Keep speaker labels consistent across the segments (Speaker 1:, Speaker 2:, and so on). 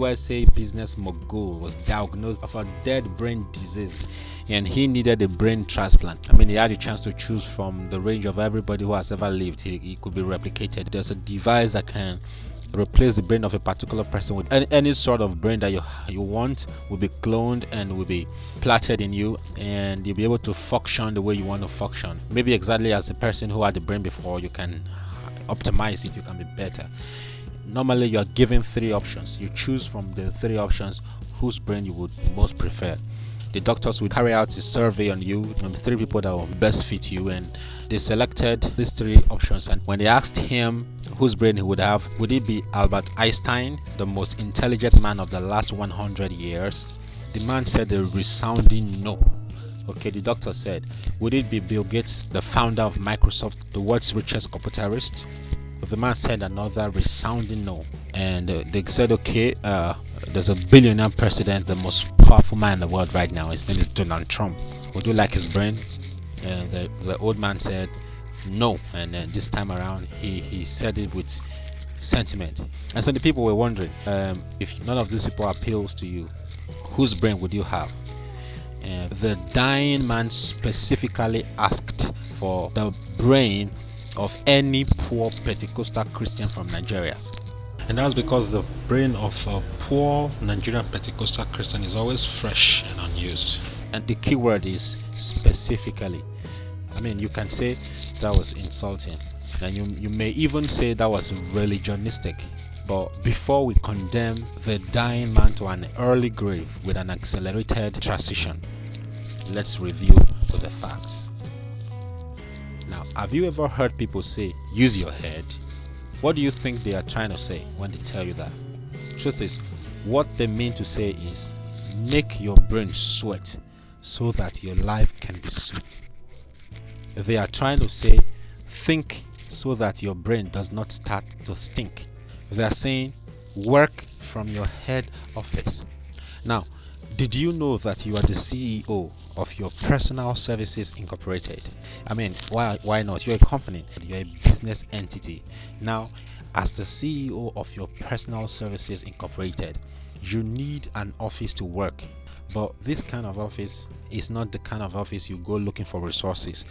Speaker 1: USA business mogul was diagnosed of a dead brain disease and he needed a brain transplant. I mean, he had a chance to choose from the range of everybody who has ever lived. He could be replicated. There's a device that can replace the brain of a particular person with any sort of brain that you want will be cloned and will be planted in you, and you'll be able to function the way you want to function. Maybe exactly as the person who had the brain before. You can optimize it, you can be better. Normally you are given 3 options. You choose from the 3 options whose brain you would most prefer. The doctors would carry out a survey on you, 3 people that will best fit you, and they selected these 3 options. And when they asked him whose brain he would have, would it be Albert Einstein, the most intelligent man of the last 100 years? The man said a resounding no. Okay, the doctor said, would it be Bill Gates, the founder of Microsoft, the world's richest corporatorist? But the man said another resounding no. And they said, okay, there's a billionaire president, the most powerful man in the world right now. His name is Donald Trump. Would you like his brain? And the old man said no. And then this time around, he said it with sentiment. And so the people were wondering, if none of these people appeals to you, whose brain would you have? And the dying man specifically asked for the brain of any poor Pentecostal Christian from Nigeria. And that's because the brain of a poor Nigerian Pentecostal Christian is always fresh and unused. And the key word is specifically. I mean, you can say that was insulting, and you may even say that was religionistic. But before we condemn the dying man to an early grave with an accelerated transition, let's review the facts. Now, have you ever heard people say, use your head? What do you think they are trying to say when they tell you that? Truth is, what they mean to say is, make your brain sweat so that your life can be sweet. They are trying to say, think so that your brain does not start to stink. They are saying, work from your head office. Now, did you know that you are the CEO of your Personal Services Incorporated? I mean, why not? You're a company, you're a business entity. Now, as the CEO of your Personal Services Incorporated, you need an office to work. But this kind of office is not the kind of office you go looking for resources.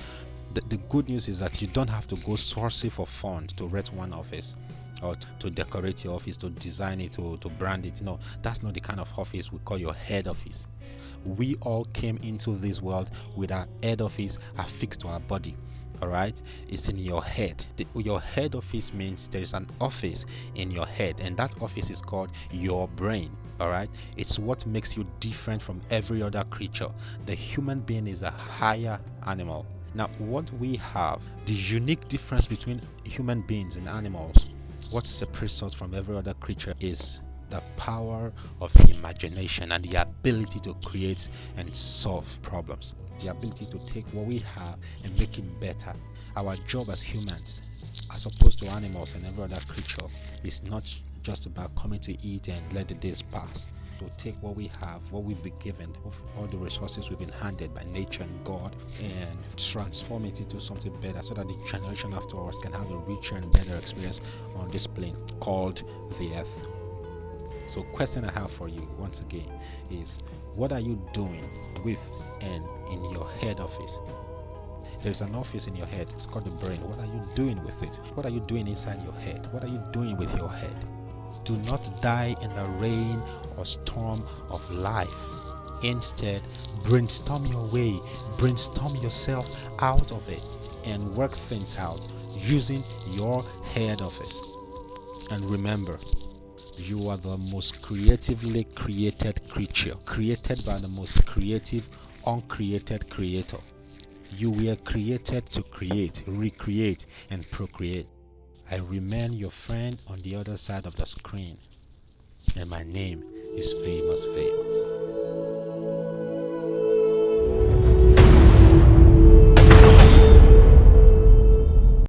Speaker 1: The good news is that you don't have to go sourcing for funds to rent one office, or to decorate your office, to design it, to brand it. No, that's not the kind of office we call your head office. We all came into this world with our head office affixed to our body. All right, it's in your head. Your head office means there is an office in your head, and that office is called your brain. All right, it's what makes you different from every other creature. The human being is a higher animal. Now, what we have, the unique difference between human beings and animals, what separates us from every other creature, is the power of imagination and the ability to create and solve problems. The ability to take what we have and make it better. Our job as humans, as opposed to animals and every other creature, is not just about coming to eat and let the days pass. To take what we have, what we've been given, all the resources we've been handed by nature and God, and transform it into something better, so that the generation after us can have a richer and better experience on this plane called the earth. So, question I have for you once again is, what are you doing with and in your head office? There's an office in your head, it's called the brain. What are you doing with it? What are you doing inside your head? What are you doing with your head? Do not die in the rain or storm of life. Instead, brainstorm your way, brainstorm yourself out of it, and work things out using your head office. And remember, you are the most creatively created creature, created by the most creative, uncreated creator. You were created to create, recreate, and procreate. I remain your friend on the other side of the screen, and my name is Famous.